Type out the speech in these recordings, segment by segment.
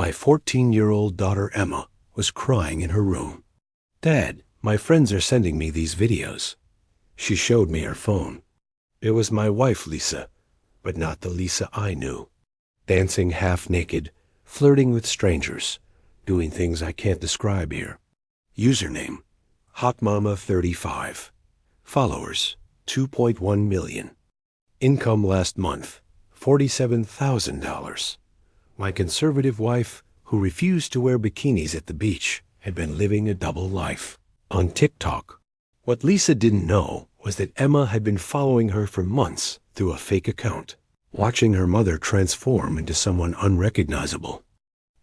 My 14-year-old daughter Emma was crying in her room. "Dad, my friends are sending me these videos." She showed me her phone. It was my wife, Lisa, but not the Lisa I knew. Dancing half naked, flirting with strangers, doing things I can't describe here. Username, HotMama35. Followers, 2.1 million. Income last month, $47,000. My conservative wife, who refused to wear bikinis at the beach, had been living a double life. On TikTok. What Lisa didn't know was that Emma had been following her for months through a fake account, watching her mother transform into someone unrecognizable.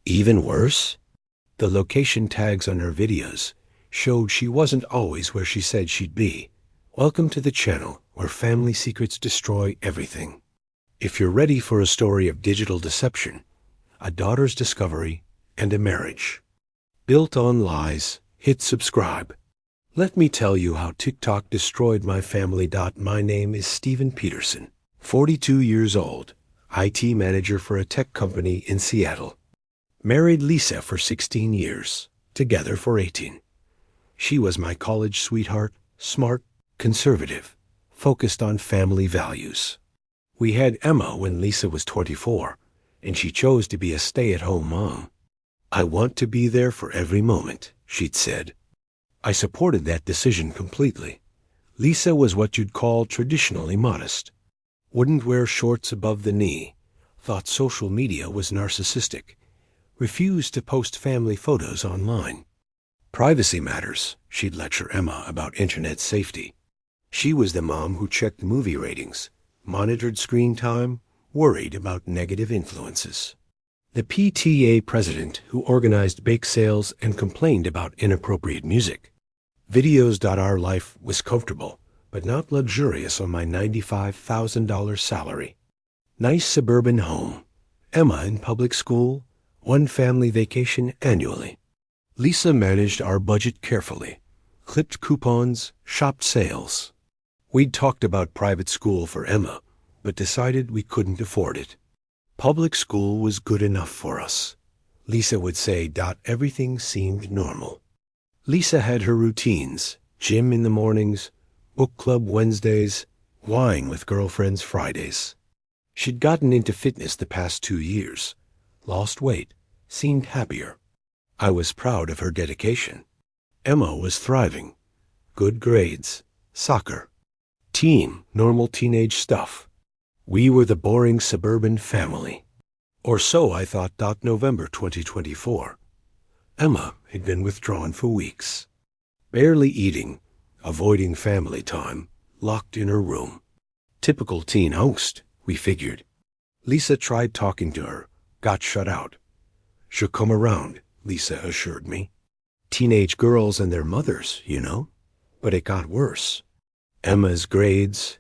Even worse, the location tags on her videos showed she wasn't always where she said she'd be. Welcome to the channel where family secrets destroy everything. If you're ready for a story of digital deception, a daughter's discovery, and a marriage built on lies, hit subscribe. Let me tell you how TikTok destroyed my family. My name is Steven Peterson, 42 years old, IT manager for a tech company in Seattle. Married Lisa for 16 years, together for 18. She was my college sweetheart, smart, conservative, focused on family values. We had Emma when Lisa was 24, and she chose to be a stay-at-home mom. "I want to be there for every moment," she'd said. I supported that decision completely. Lisa was what you'd call traditionally modest. Wouldn't wear shorts above the knee, thought social media was narcissistic, refused to post family photos online. Privacy matters, she'd lecture Emma about internet safety. She was the mom who checked movie ratings, monitored screen time, worried about negative influences. The PTA president who organized bake sales and complained about inappropriate music. Videos. Our life was comfortable, but not luxurious on my $95,000 salary. Nice suburban home. Emma in public school, one family vacation annually. Lisa managed our budget carefully, clipped coupons, shopped sales. We'd talked about private school for Emma, but decided we couldn't afford it. Public school was good enough for us. Lisa would say. Everything seemed normal. Lisa had her routines, gym in the mornings, book club Wednesdays, wine with girlfriends Fridays. She'd gotten into fitness the past 2 years, lost weight, seemed happier. I was proud of her dedication. Emma was thriving. Good grades, soccer, team, normal teenage stuff. We were the boring suburban family. Or so I thought. November 2024. Emma had been withdrawn for weeks. Barely eating, avoiding family time, locked in her room. Typical teen angst, we figured. Lisa tried talking to her, got shut out. "She'll come around," Lisa assured me. Teenage girls and their mothers, you know. But it got worse. Emma's grades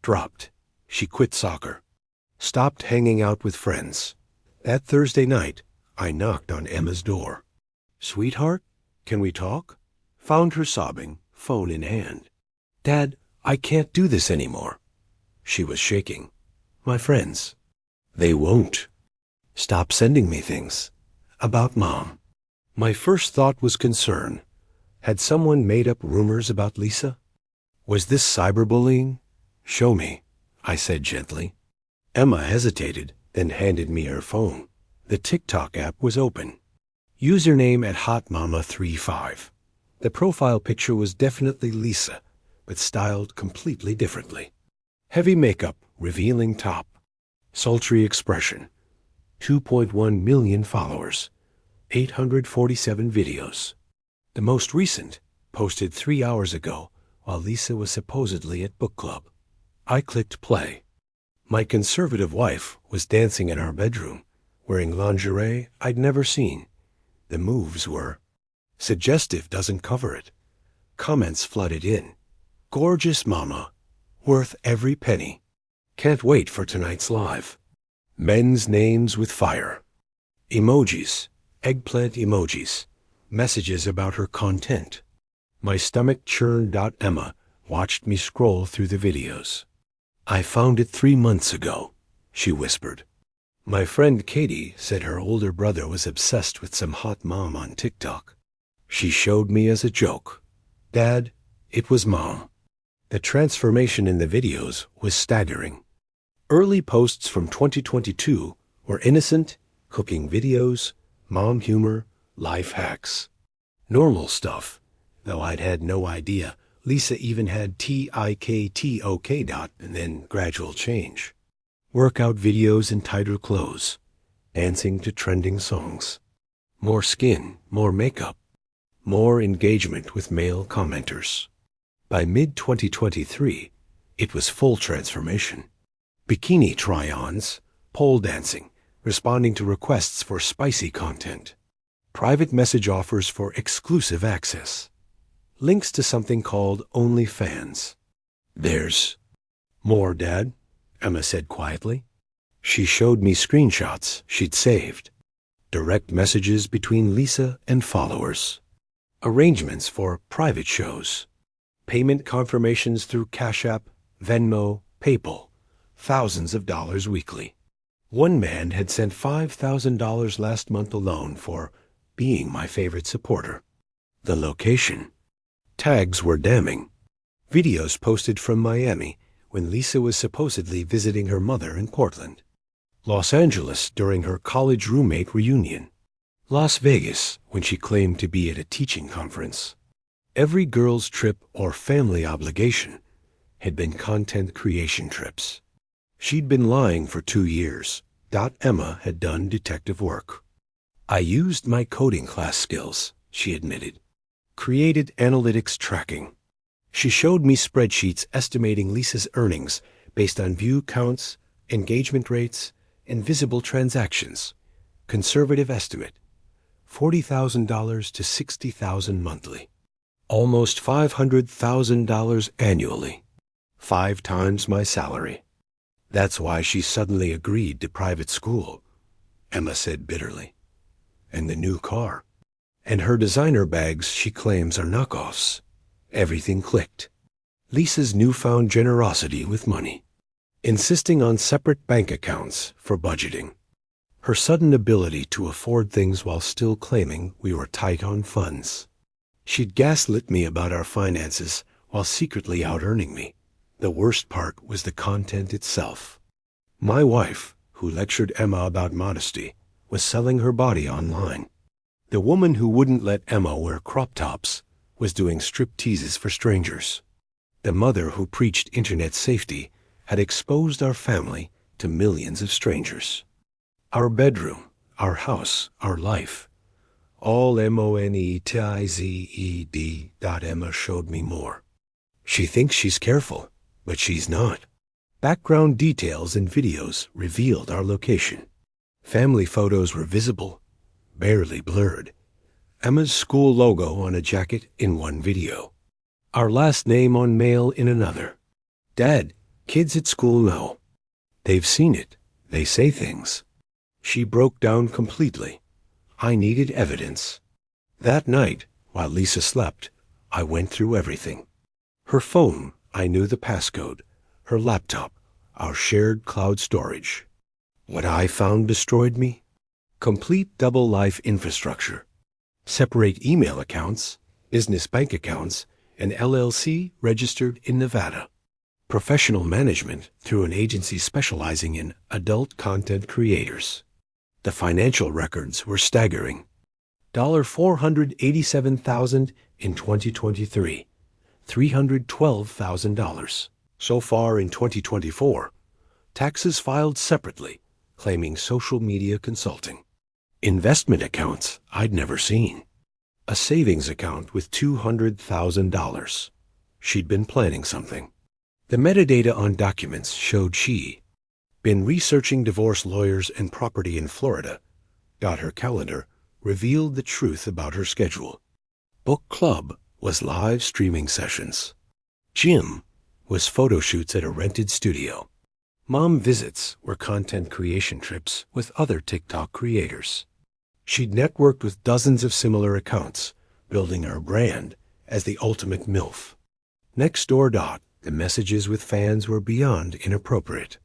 dropped. She quit soccer, stopped hanging out with friends. That Thursday night, I knocked on Emma's door. "Sweetheart, can we talk?" Found her sobbing, phone in hand. "Dad, I can't do this anymore." She was shaking. "My friends, they won't. Stop sending me things about Mom." My first thought was concern. Had someone made up rumors about Lisa? Was this cyberbullying? "Show me," I said gently. Emma hesitated, then handed me her phone. The TikTok app was open. Username at HotMama35. The profile picture was definitely Lisa, but styled completely differently. Heavy makeup, revealing top. Sultry expression. 2.1 million followers. 847 videos. The most recent, posted 3 hours ago, while Lisa was supposedly at book club. I clicked play. My conservative wife was dancing in our bedroom, wearing lingerie I'd never seen. The moves were suggestive. Doesn't cover it. Comments flooded in. "Gorgeous mama. Worth every penny. Can't wait for tonight's live." Men's names with fire. Emojis. Eggplant emojis. Messages about her content. My stomach churned. Emma watched me scroll through the videos. "I found it 3 months ago," she whispered. My friend Katie said her older brother was obsessed with some hot mom on TikTok. She showed me as a joke. Dad, it was Mom. The transformation in the videos was staggering. Early posts from 2022 were innocent, cooking videos, mom humor, life hacks. Normal stuff, though I'd had no idea Lisa even had TIKTOK dot and then gradual change. Workout videos in tighter clothes, dancing to trending songs. More skin, more makeup, more engagement with male commenters. By mid-2023, it was full transformation. Bikini try-ons, pole dancing, responding to requests for spicy content. Private message offers for exclusive access. Links to something called OnlyFans. There's more, Dad, Emma said quietly. She showed me screenshots she'd saved. Direct messages between Lisa and followers. Arrangements for private shows. Payment confirmations through Cash App, Venmo, PayPal. Thousands of dollars weekly. One man had sent $5,000 last month alone for being my favorite supporter. The location. Tags were damning. Videos posted from Miami when Lisa was supposedly visiting her mother in Portland. Los Angeles during her college roommate reunion. Las Vegas when she claimed to be at a teaching conference. Every girl's trip or family obligation had been content creation trips. She'd been lying for 2 years. Emma had done detective work. I used my coding class skills, she admitted. Created analytics tracking. She showed me spreadsheets estimating Lisa's earnings based on view counts, engagement rates, and visible transactions. Conservative estimate, $40,000 to $60,000 monthly. Almost $500,000 annually. 5 times my salary. That's why she suddenly agreed to private school, Emma said bitterly. And the new car. And her designer bags she claims are knockoffs. Everything clicked. Lisa's newfound generosity with money. Insisting on separate bank accounts for budgeting. Her sudden ability to afford things while still claiming we were tight on funds. She'd gaslit me about our finances while secretly out-earning me. The worst part was the content itself. My wife, who lectured Emma about modesty, was selling her body online. The woman who wouldn't let Emma wear crop tops was doing strip teases for strangers. The mother who preached internet safety had exposed our family to millions of strangers. Our bedroom, our house, our life. All MONETIZED. Emma showed me more. She thinks she's careful, but she's not. Background details and videos revealed our location. Family photos were visible, barely blurred. Emma's school logo on a jacket in one video. Our last name on mail in another. Dad, kids at school know. They've seen it. They say things. She broke down completely. I needed evidence. That night, while Lisa slept, I went through everything. Her phone, I knew the passcode. Her laptop, our shared cloud storage. What I found destroyed me? Complete double life infrastructure. Separate email accounts, business bank accounts, and LLC registered in Nevada. Professional management through an agency specializing in adult content creators. The financial records were staggering. $487,000 in 2023. $312,000. So far in 2024. Taxes filed separately, claiming social media consulting. Investment accounts I'd never seen. A savings account with $200,000. She'd been planning something. The metadata on documents showed she'd been researching divorce lawyers and property in Florida. Her calendar revealed the truth about her schedule. Book club was live streaming sessions. Gym was photo shoots at a rented studio. Mom visits were content creation trips with other TikTok creators. She'd networked with dozens of similar accounts, building her brand as the ultimate MILF. Next door. The messages with fans were beyond inappropriate.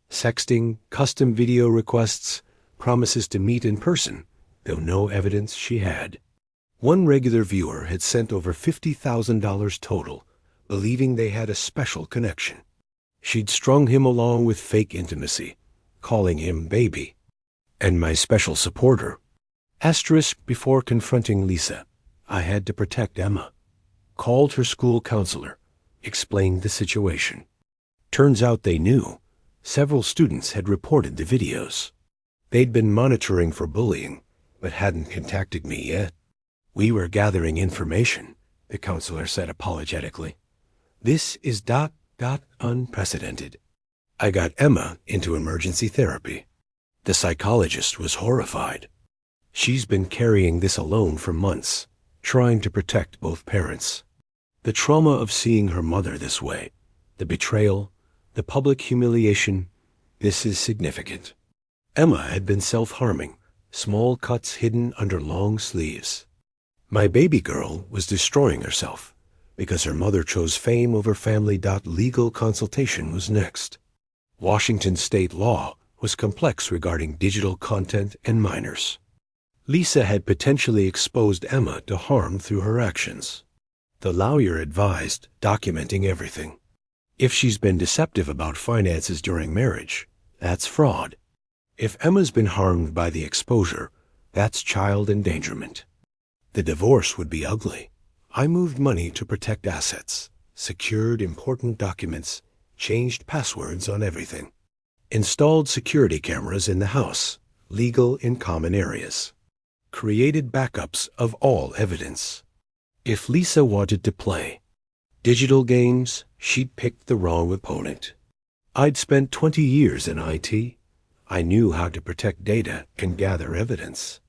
Sexting, custom video requests, promises to meet in person, though no evidence she had. One regular viewer had sent over $50,000 total, believing they had a special connection. She'd strung him along with fake intimacy, calling him baby, and my special supporter. Asterisk before confronting Lisa, I had to protect Emma. Called her school counselor, explained the situation. Turns out they knew. Several students had reported the videos. They'd been monitoring for bullying, but hadn't contacted me yet. We were gathering information, the counselor said apologetically. This is unprecedented. I got Emma into emergency therapy. The psychologist was horrified. She's been carrying this alone for months, trying to protect both parents. The trauma of seeing her mother this way, the betrayal, the public humiliation, this is significant. Emma had been self-harming, small cuts hidden under long sleeves. My baby girl was destroying herself because her mother chose fame over family. Legal consultation was next. Washington state law was complex regarding digital content and minors. Lisa had potentially exposed Emma to harm through her actions. The lawyer advised documenting everything. If she's been deceptive about finances during marriage, that's fraud. If Emma's been harmed by the exposure, that's child endangerment. The divorce would be ugly. I moved money to protect assets, secured important documents, changed passwords on everything, installed security cameras in the house, legal in common areas, created backups of all evidence. If Lisa wanted to play digital games, she'd picked the wrong opponent. I'd spent 20 years in IT. I knew how to protect data and gather evidence.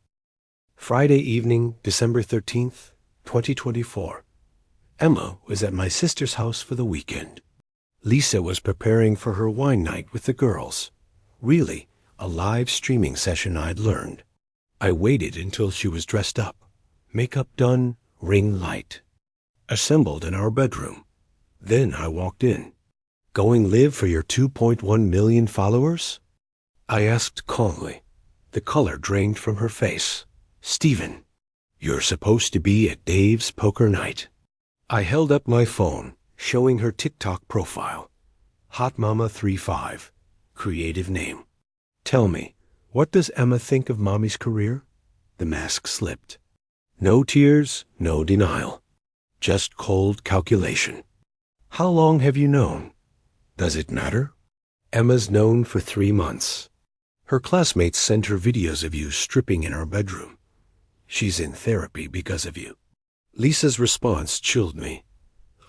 Friday evening, December 13th, 2024. Emma was at my sister's house for the weekend. Lisa was preparing for her wine night with the girls. Really, a live streaming session I'd learned. I waited until she was dressed up, makeup done, ring light. Assembled in our bedroom. Then I walked in. Going live for your 2.1 million followers? I asked calmly. The color drained from her face. Stephen, you're supposed to be at Dave's poker night. I held up my phone, showing her TikTok profile. Hot Mama 35, creative name. Tell me, what does Emma think of Mommy's career? The mask slipped. No tears, no denial. Just cold calculation. How long have you known? Does it matter? Emma's known for 3 months. Her classmates sent her videos of you stripping in our bedroom. She's in therapy because of you. Lisa's response chilled me.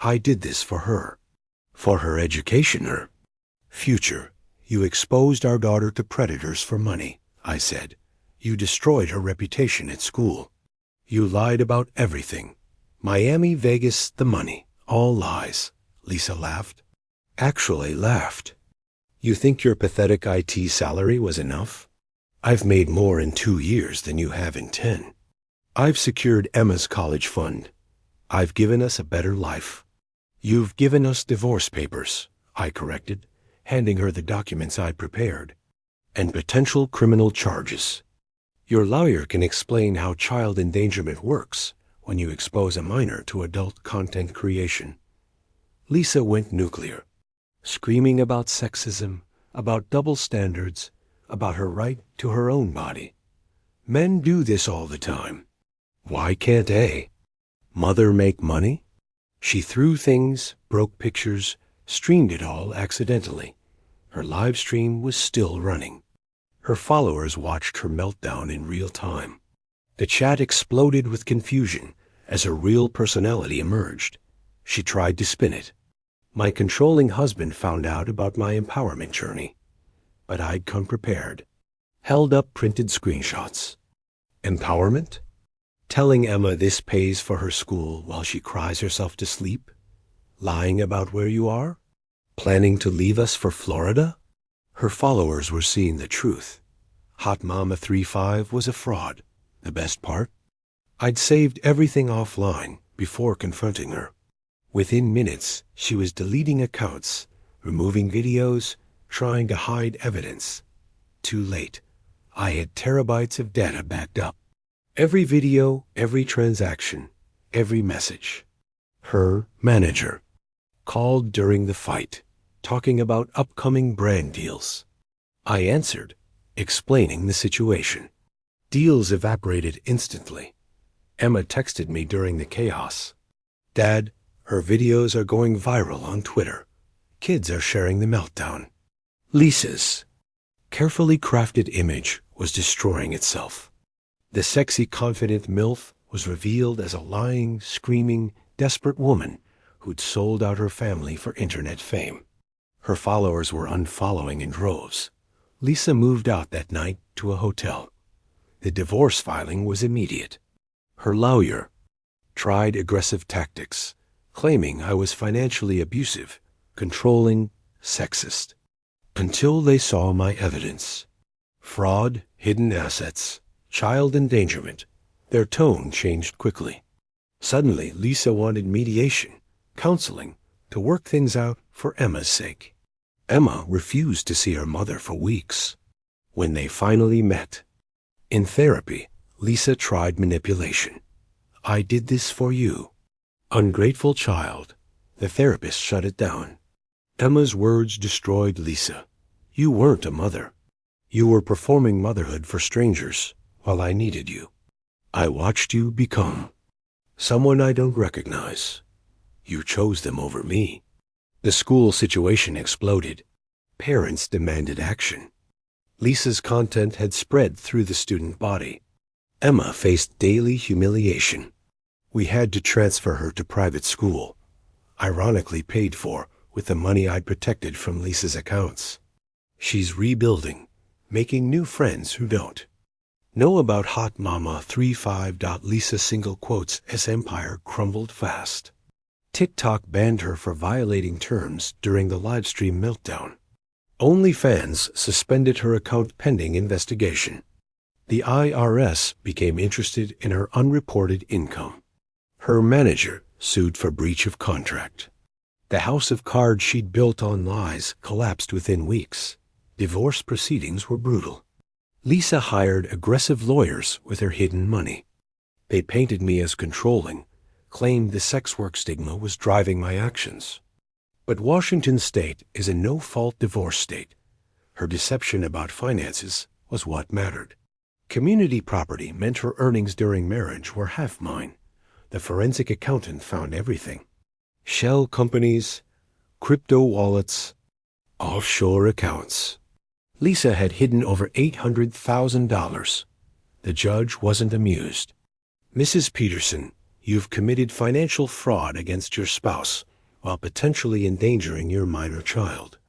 I did this for her. For her education, her future. You exposed our daughter to predators for money, I said. You destroyed her reputation at school. You lied about everything. Miami, Vegas, the money. All lies. Lisa laughed. Actually laughed. You think your pathetic IT salary was enough? I've made more in 2 years than you have in 10. I've secured Emma's college fund. I've given us a better life. You've given us divorce papers, I corrected, handing her the documents I'd prepared, and potential criminal charges. Your lawyer can explain how child endangerment works when you expose a minor to adult content creation. Lisa went nuclear, screaming about sexism, about double standards, about her right to her own body. Men do this all the time. Why can't a mother make money? She threw things, broke pictures, streamed it all accidentally. Her live stream was still running. Her followers watched her meltdown in real time. The chat exploded with confusion as her real personality emerged. She tried to spin it. My controlling husband found out about my empowerment journey, but I'd come prepared. Held up printed screenshots. Empowerment? Telling Emma this pays for her school while she cries herself to sleep? Lying about where you are? Planning to leave us for Florida? Her followers were seeing the truth. Hot Mama 35 was a fraud. The best part? I'd saved everything offline before confronting her. Within minutes, she was deleting accounts, removing videos, trying to hide evidence. Too late. I had terabytes of data backed up. Every video, every transaction, every message. Her manager called during the fight, talking about upcoming brand deals. I answered, explaining the situation. Deals evaporated instantly. Emma texted me during the chaos. "Dad, her videos are going viral on Twitter. Kids are sharing the meltdown." Lisa's carefully crafted image was destroying itself. The sexy, confident MILF was revealed as a lying, screaming, desperate woman who'd sold out her family for internet fame. Her followers were unfollowing in droves. Lisa moved out that night to a hotel. The divorce filing was immediate. Her lawyer tried aggressive tactics, claiming I was financially abusive, controlling, sexist. Until they saw my evidence. Fraud, hidden assets, child endangerment. Their tone changed quickly. Suddenly, Lisa wanted mediation, counseling, to work things out for Emma's sake. Emma refused to see her mother for weeks. When they finally met, in therapy, Lisa tried manipulation. "I did this for you." Ungrateful child. The therapist shut it down. Emma's words destroyed Lisa. "You weren't a mother. You were performing motherhood for strangers while I needed you. I watched you become someone I don't recognize. You chose them over me." The school situation exploded. Parents demanded action. Lisa's content had spread through the student body. Emma faced daily humiliation. We had to transfer her to private school, ironically paid for with the money I'd protected from Lisa's accounts. She's rebuilding, making new friends who don't know about Hot Mama 35. Lisa single quotes as empire crumbled fast. TikTok banned her for violating terms during the livestream meltdown. OnlyFans suspended her account pending investigation. The IRS became interested in her unreported income. Her manager sued for breach of contract. The house of cards she'd built on lies collapsed within weeks. Divorce proceedings were brutal. Lisa hired aggressive lawyers with her hidden money. They painted me as controlling, claimed the sex work stigma was driving my actions. But Washington state is a no-fault divorce state. Her deception about finances was what mattered. Community property meant her earnings during marriage were half mine. The forensic accountant found everything. Shell companies, crypto wallets, offshore accounts. Lisa had hidden over $800,000. The judge wasn't amused. "Mrs. Peterson, you've committed financial fraud against your spouse while potentially endangering your minor child.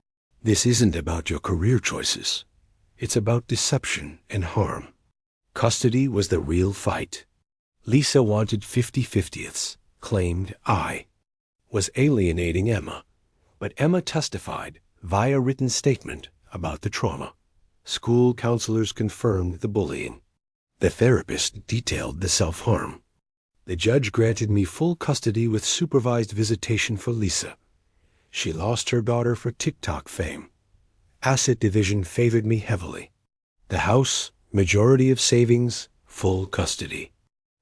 This isn't about your career choices. It's about deception and harm." Custody was the real fight. Lisa wanted 50/50ths, claimed I was alienating Emma, but Emma testified via written statement about the trauma. School counselors confirmed the bullying. The therapist detailed the self-harm. The judge granted me full custody with supervised visitation for Lisa. She lost her daughter for TikTok fame. Asset division favored me heavily. The house, majority of savings, full custody.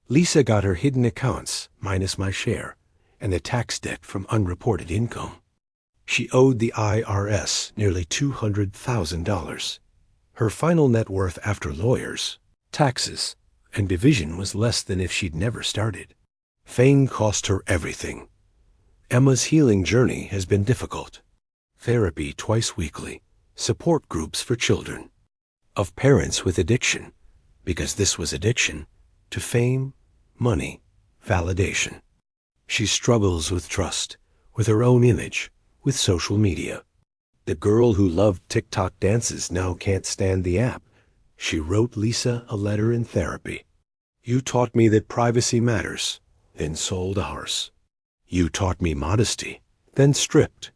Lisa got her hidden accounts, minus my share, and the tax debt from unreported income. She owed the IRS nearly $200,000. Her final net worth after lawyers, taxes, and division was less than if she'd never started. Fame cost her everything. Emma's healing journey has been difficult. Therapy twice weekly, support groups for children, of parents with addiction, because this was addiction, to fame, money, validation. She struggles with trust, with her own image, with social media. The girl who loved TikTok dances now can't stand the app. She wrote Lisa a letter in therapy. "You taught me that privacy matters, then sold ours. You taught me modesty, then stripped.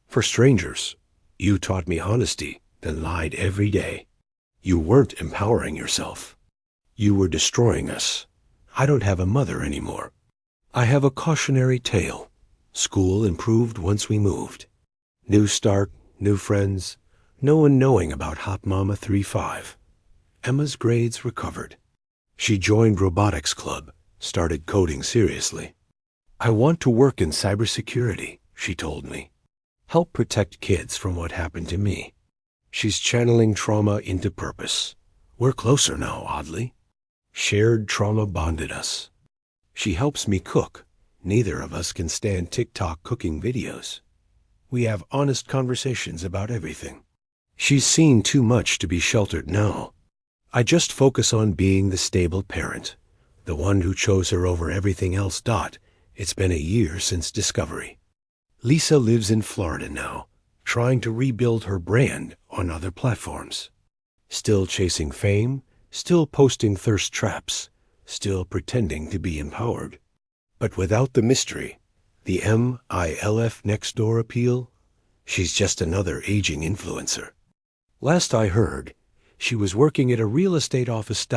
For strangers, you taught me honesty, then lied every day. You weren't empowering yourself. You were destroying us. I don't have a mother anymore. I have a cautionary tale. School improved once we moved. New start, new friends, No one knowing about Hot Mama 35. Emma's grades recovered. She joined robotics club, started coding seriously. I want to work in cybersecurity, she told me. Help protect kids from what happened to me. She's channeling trauma into purpose. We're closer now, oddly. Shared trauma bonded us. She helps me cook. Neither of us can stand TikTok cooking videos. We have honest conversations about everything. She's seen too much to be sheltered now. I just focus on being the stable parent, the one who chose her over everything else. It's been a year since discovery. Lisa lives in Florida now, trying to rebuild her brand on other platforms. Still chasing fame, still posting thirst traps, still pretending to be empowered. But without the mystery, the MILF next door appeal, she's just another aging influencer. Last I heard, she was working at a real estate office.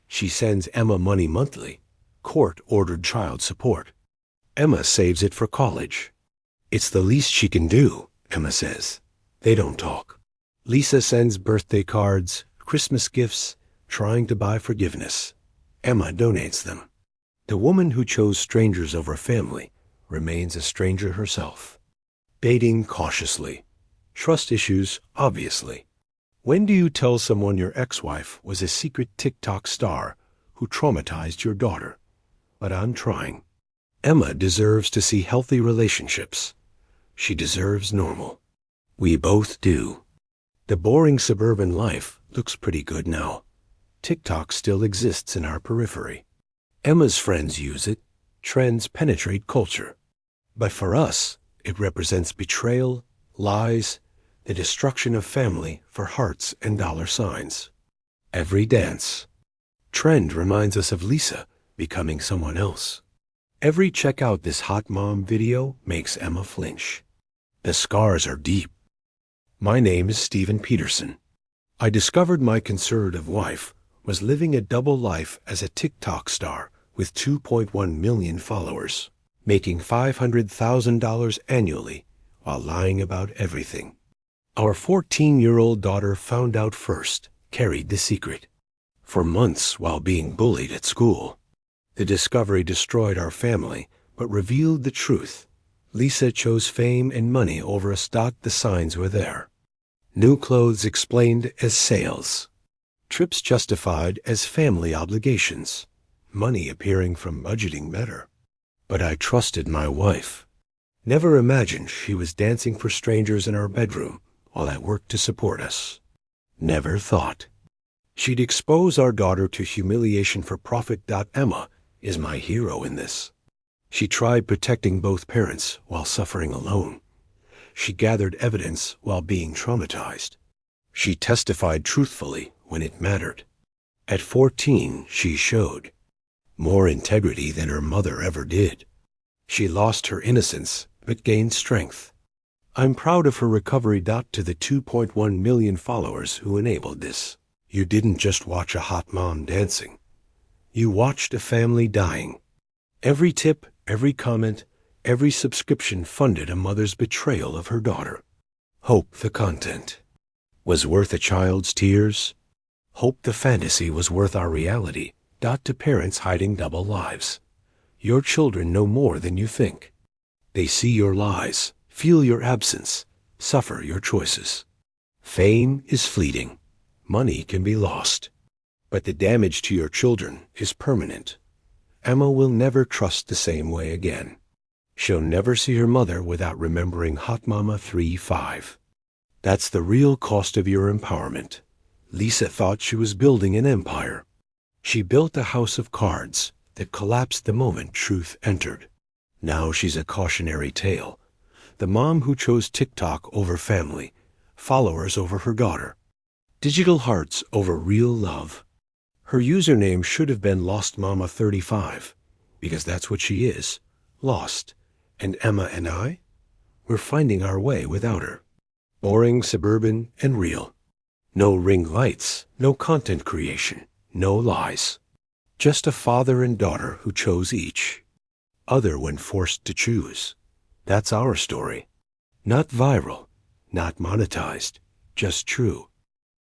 She sends Emma money monthly, court-ordered child support. Emma saves it for college. It's the least she can do, Emma says. They don't talk. Lisa sends birthday cards, Christmas gifts, trying to buy forgiveness. Emma donates them. The woman who chose strangers over family remains a stranger herself. Dating cautiously. Trust issues, obviously. When do you tell someone your ex-wife was a secret TikTok star who traumatized your daughter? But I'm trying. Emma deserves to see healthy relationships. She deserves normal. We both do. The boring suburban life looks pretty good now. TikTok still exists in our periphery. Emma's friends use it. Trends penetrate culture. But for us, it represents betrayal, lies, the destruction of family for hearts and dollar signs. Every dance. Trend reminds us of Lisa becoming someone else. Every check out this hot mom video makes Emma flinch. The scars are deep. My name is Stephen Peterson. I discovered my conservative wife was living a double life as a TikTok star with 2.1 million followers, making $500,000 annually while lying about everything. Our 14-year-old daughter found out first, carried the secret. For months while being bullied at school. The discovery destroyed our family, but revealed the truth. Lisa chose fame and money over us. The signs were there. New clothes explained as sales. Trips justified as family obligations. Money appearing from budgeting better. But I trusted my wife. Never imagined she was dancing for strangers in our bedroom while I worked to support us. Never thought. She'd expose our daughter to humiliation for profit. Emma is my hero in this. She tried protecting both parents while suffering alone. She gathered evidence while being traumatized. She testified truthfully when it mattered. At 14, she showed more integrity than her mother ever did. She lost her innocence but gained strength. I'm proud of her recovery. To the 2.1 million followers who enabled this. You didn't just watch a hot mom dancing. You watched a family dying. Every tip, every comment, every subscription funded a mother's betrayal of her daughter. Hope the content was worth a child's tears. Hope the fantasy was worth our reality. To parents hiding double lives. Your children know more than you think. They see your lies, feel your absence, suffer your choices. Fame is fleeting. Money can be lost. But the damage to your children is permanent. Emma will never trust the same way again. She'll never see her mother without remembering Hot Mama 35. That's the real cost of your empowerment. Lisa thought she was building an empire. She built a house of cards that collapsed the moment truth entered. Now she's a cautionary tale. The mom who chose TikTok over family, followers over her daughter, digital hearts over real love. Her username should have been Lost Mama 35, because that's what she is, lost. And Emma and I, we're finding our way without her. Boring, suburban, and real. No ring lights, no content creation, no lies. Just a father and daughter who chose each. Other when forced to choose. That's our story. Not viral, not monetized, just true.